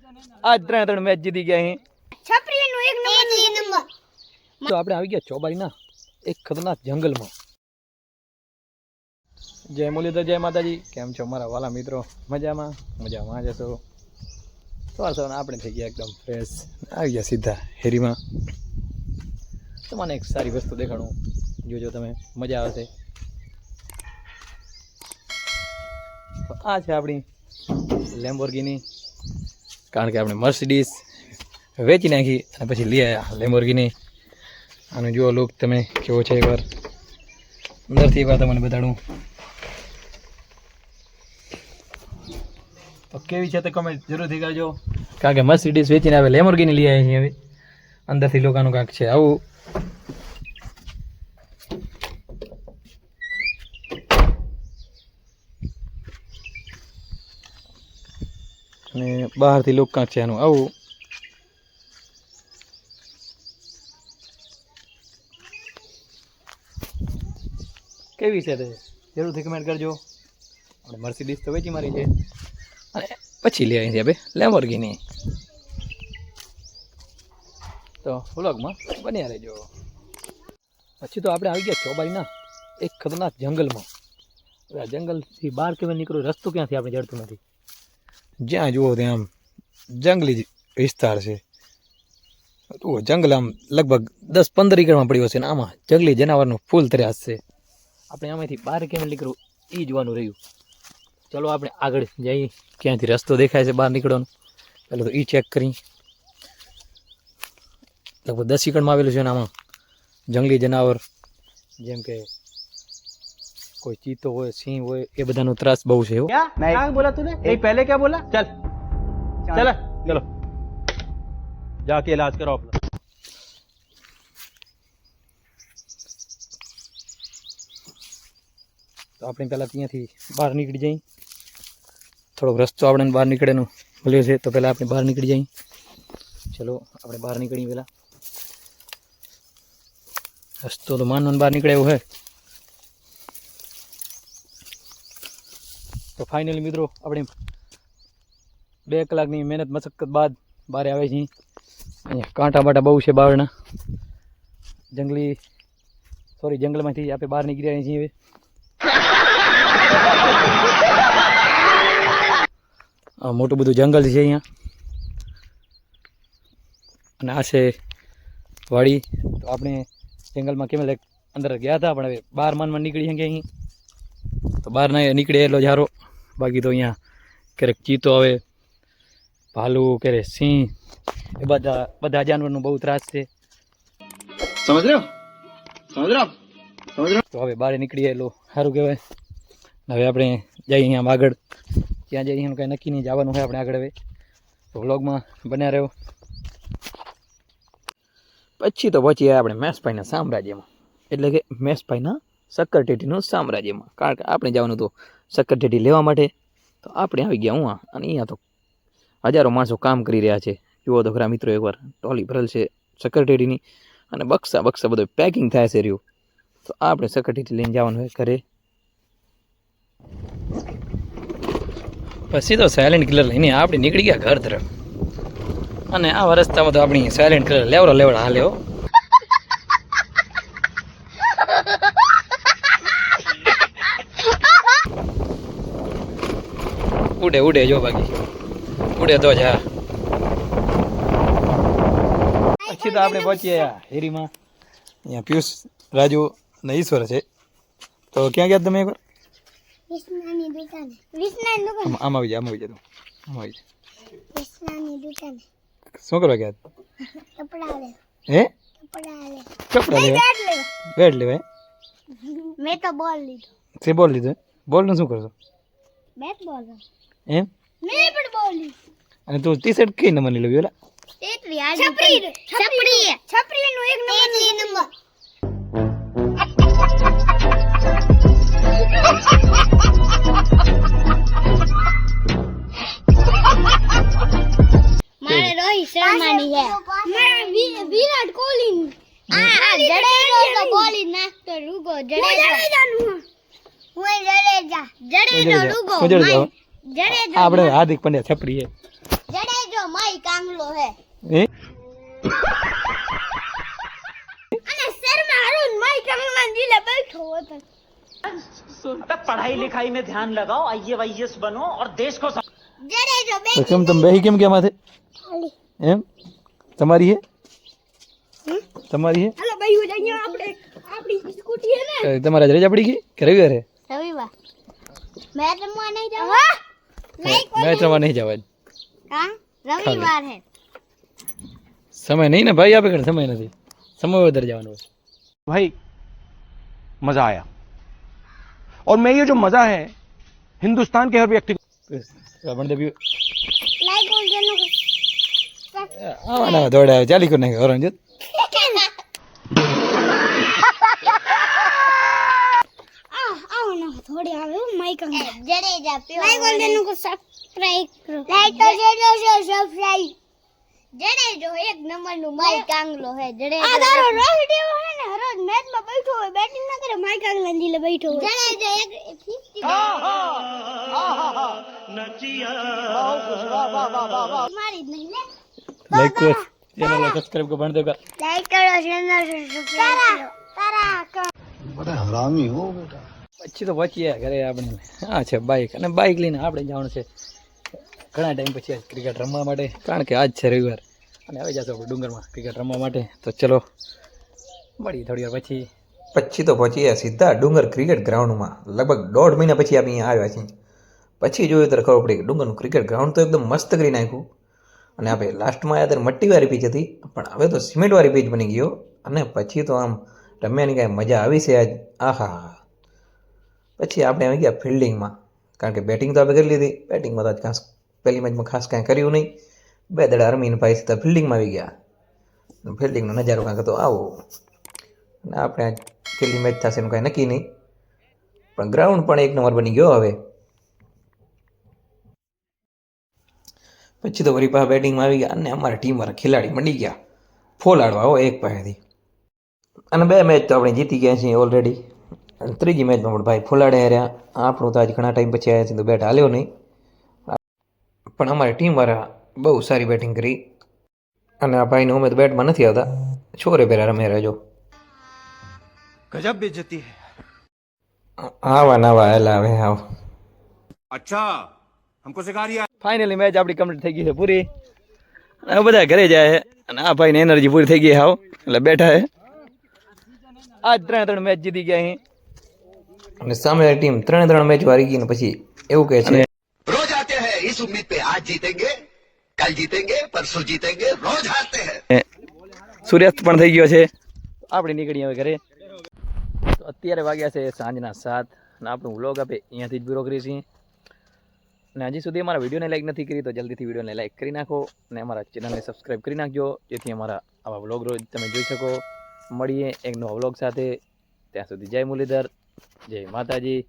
આજ 3-3 મેચ જીતી ગયા અહીં છપરીનું એક નંબર તો આપણે આવી ગયા ચોબારીના એક ખતરનાક જંગલમાં જય મુરલીધર જય માતાજી કેમ છો મારા વાલા મિત્રો મજામાં જશો સવાર આપણે થઈ ગયા એકદમ ફ્રેશ આવી ગયા સીધા હેરીમાં તમને એક સારી વસ્તુ દેખાડું જોજો તમે મજા આવશે તો આ છે આપણી લેમ્બોર્ગિની કારણ કે આપણે મર્સિડીઝ વેચી નાખી અને પછી લઈ આવ્યા લેમ્બોર્ગિની આનો જુઓ લુક તમે કેવો છે એકવાર અંદરથી એકવાર તમને બતાડું તો કેવી છે તો કમેન્ટ જરૂરથી કરજો કારણ કે મર્સિડીઝ વેચીને આવે લેમ્બોર્ગિની લઈ આવી છે હવે અંદરથી લોકોનું કાંક છે આવું અને બહારથી લોક કાંક છે આનું આવું કેવી છે તે જરૂરથી કમેન્ટ કરજો આપણે મર્સિડીઝ તો વેચી મારી છે અને પછી લઈ આવી છે આપણે લેમ્બોર્ગિની તો વ્લોગમાં બન્યા રહેજો પછી તો આપણે આવી ગયા ચોબારીના એક ખતરનાક જંગલમાં હવે આ જંગલથી બહાર કેમ નીકળ્યો રસ્તો ક્યાંથી આપણે જડતું નથી જ્યાં જુઓ ત્યાં આમ જંગલી વિસ્તાર છે જંગલ આમ લગભગ 10-15 એકરમાં પડ્યો છે ને આમાં જંગલી જનાવરનું ફૂલ ત્રાસ છે આપણે આમાંથી બહાર કેમ નીકળવું એ જોવાનું રહ્યું ચલો આપણે આગળ જઈએ ક્યાંથી રસ્તો દેખાય છે બહાર નીકળવાનો પહેલાં તો એ ચેક કરી લગભગ 10 એકરમાં આવેલું છે ને આમાં જંગલી જનાવર જેમ કે कोई चीतो हो सिंह हो ये बधानो त्रास बहु है क्या नहीं बोला तूने नहीं पहले क्या बोला चल चल चलो जाके इलाज करो अपना तो अपने पहला ત્યાંથી બહાર નીકળી જઈએ થોડો રસ્તો આપણે બહાર નીકળેનો મળ્યો છે તો પહેલા આપણે બહાર નીકળી જઈએ ચલો આપણે બહાર નીકળીએ પહેલા રસ્તો તો માનવન બહાર નીકળે એવો હે તો ફાઇનલી મિત્રો આપણે 2 કલાકની મહેનત મશક્કત બાદ બહાર આવે છે અહીંયા કાંટા બાટા બહુ છે બહારના જંગલમાંથી આપણે બહાર નીકળી આવ્યા છીએ આ મોટું બધું જંગલ છે અહીંયા અને આ છે વાડી તો આપણે જંગલમાં કેમ અંદર ગયા હતા પણ હવે બહાર માનમાં નીકળી ગયા અહીં તો બહાર ના નીકળે એટલો જારો બાકી તો અહીંયા ક્યારેક ચીતો આવે ભાલુ ક્યારેક સિંહ એ બધા જાનવરનો બહુ ત્રાસ છે સમજ રહ્યો તો હવે બહાર નીકળીએ એટલું સારું કહેવાય હવે આપણે જઈએ અહીંયા આગળ ત્યાં જઈએ એનું કાંઈ નક્કી નહીં જવાનું હોય આપણે આગળ હવે તો વ્લોગમાં બન્યા રહ્યો પછી તો પહોંચીએ આપણે મેષભાઈના સામ્રાજ્યમાં એટલે કે મેષભાઈના શક્કરટેટીનું સામ્રાજ્યમાં કારણ કે આપણે જવાનું તો શક્કરટેટી લેવા માટે તો આપણે આવી ગયા હું અને અહીંયા તો હજારો માણસો કામ કરી રહ્યા છે જુઓ તો ખરા મિત્રો એકવાર ટોલી ભરેલ છે શક્કરટેટીની અને બક્સા બધું પેકિંગ થાય છે રહ્યું તો આપણે શક્કરટેટી લઈને જવાનું હોય ઘરે પછી તો સાયલેન્ટ કિલર લઈને આપણે નીકળી ગયા ઘર તરફ અને આ રસ્તામાં તો આપણી સાયલેન્ટ કિલર લેવડા હાલે હો ઉડે જો બાકી ઉડે તો જા પછી તો આપણે પહોંચીએ હેરીમાં અહીંયા પિયુષ રાજુ અને ઈશ્વર છે તો ક્યાં ગયા તમે એકવાર આમ આવી જા તું શું કરવા ગયા હે કપડા લેવા બેટ લેવા મેં તો બોલ લીધો તે બોલ લીધો બોલનું શું કરશો બેટ બોલ એમ મેં પણ બોલ લીધો અને તું ટી શર્ટ કઈ નંબરની લેવી ઓલા છપરીનું એક નંબર મારે રોહિત શર્માની છે મારે વિરાટ કોહલી આ જડેજો તો કોહલી નાખતો રૂગો જડેજો રૂગો આપણે હાર્દિક પંડ્યા છપરી છે જડેજો માય માઈક આંગલો હે એ અને શર્મા અરુણ માઈક આંગલા જીલે બેઠો હતો पढ़ाई लिखाई में ध्यान लगाओ आईएएस बनो और देश को જડેજો બે તો કેમ તમે બેહી કેમ ગયા માથે ખાલી એમ તમારી હે તમારી હે હાલો ભાઈ હો અહીંયા આપણી સ્કૂટી હે ને તમારે આજ રજા પડી ગઈ કે રવિવાર હે રવિવાર મેં રમવા નહીં જવા લાઈક મેચ રમવા નહીં જવા હા રવિવાર હે સમય નહીં ને ભાઈ આપે કણ સમય નથી સમય વધારે જવાનો હોય भाई मजा आया और मैं ये जो मजा है हिंदुस्तान के हर व्यक्ति को પણ દેવ્યું લાઈક ઓન જેનો આવા દોડા ચાલી કરી નાખે ઓરંજ આવો ના થોડી આવે માઈક જડેજા પીવા લાઈક ઓન જેનો કો સબસ્ક્રાઇબ કરો લાઈક તો જેજો સબસ્ક્રાઇબ જડેજો એક નંબર નું માઈક આંગલો હે જડેજો આ તારો રોહિડીઓ હે ને હરોજ મેચ માં બેઠો હોય બેટિંગ ના કરે માઈક આંગલા દીલે બેઠો હોય જડેજો એક 50 મારી જ નહીં લે લાઈક કરો ચેનલ સબસ્ક્રાઇબ કો ભણ દો લાઈક કરો ચેનલ સબસ્ક્રાઇબ તારા પછી તો પહોંચીએ ઘરે આપણે હા છે બાઇક અને બાઇક લઈને આપણે જવાનું છે ઘણા ટાઈમ પછી આજ ક્રિકેટ રમવા માટે કારણ કે આજ છે રવિવાર અને હવે જશો આપણે ડુંગરમાં ક્રિકેટ રમવા માટે તો ચલો મળીએ થોડી વાર પછી તો પહોંચી ગયા સીધા ડુંગર ક્રિકેટ ગ્રાઉન્ડમાં લગભગ 1.5 મહિના પછી આપણે અહીંયા આવ્યા છીએ પછી જોયું ત્યારે ખબર પડી કે ડુંગરનું ક્રિકેટ ગ્રાઉન્ડ તો એકદમ મસ્ત કરી નાખ્યું અને આપણે લાસ્ટમાં આવ્યા ત્યારે મટ્ટીવાળી પીચ હતી પણ હવે તો સિમેન્ટવાળી પીચ બની ગયો અને પછી તો આમ રમ્યાની કાંઈ મજા આવી છે આજ આહા પછી આપણે આવી ગયા ફિલ્ડિંગમાં કારણ કે બેટિંગ તો આપણે કરી લીધી બેટિંગમાં તો આજ ખાસ પહેલી મેચમાં ખાસ કાંઈ કર્યું નહીં 2 દડા રમીને ભાઈ સીધા ફિલ્ડિંગમાં આવી ગયા ફિલ્ડિંગનો નજારો કાંઈક તો આવો અને આપણે આજ કેટલી મેચ થશે એનું કાંઈ નક્કી નહીં પણ ગ્રાઉન્ડ પણ એક નંબર બની ગયો હવે પછી તો વળી પાછા બેટિંગમાં આવી ગયા અને અમારા ટીમવાળા ખેલાડી મંડી ગયા ફોલાડવા હો એક પાસેથી અને 2 મેચ તો આપણે જીતી ગયા છીએ ઓલરેડી અને ત્રીજી મેચમાં પણ ભાઈ ફોલાડે હાર્યા આપણું તો આજ ઘણા ટાઈમ પછી આવ્યા છે તો બેટ હાલ્યો નહીં પણ અમારી ટીમવાળા બહુ સારી બેટિંગ કરી અને આ ભાઈને ઉમેદ બેટમાં નથી આવતા છોરે પહેરા રમે રહેજો गजब बेइज्जती है આવા નવા હેલા હવે આવ अच्छा हमको सिखा रिया ફાઇનલી મેચ આપણી કમ્પ્લીટ થઈ ગઈ છે પૂરી અને હવે બધા ઘરે જાય છે અને આ ભાઈને એનર્જી પૂરી થઈ ગઈ હાવ એટલે બેઠા છે આજ 3 મેચ જીતી ગયા અહીં અને સામેની ટીમ 3 મેચ હારી ગઈ ને પછી એવું કહે છે रोज आते हैं इस उम्मीद पे आज जीतेंगे कल जीतेंगे परसों जीतेंगे रोज हारते हैं સૂર્યાસ્ત પણ થઈ ગયો છે આપણે નીકળીએ હવે ઘરે તો અત્યારે વાગ્યા છે સાંજના 7 અને આપણું વ્લોગ આપણે અહીંયાથી જ પૂરો કરીએ છીએ અને હજી સુધી અમારા વિડીયોને લાઈક નથી કરી તો જલ્દીથી વિડીયોને લાઈક કરી નાખો અને અમારા ચેનલને સબસ્ક્રાઈબ કરી નાખજો જેથી અમારા આવા વ્લોગ રોજ તમે જોઈ શકો મળીએ એક નવા વ્લોગ સાથે ત્યાં સુધી જય મુરલીધર જય માતાજી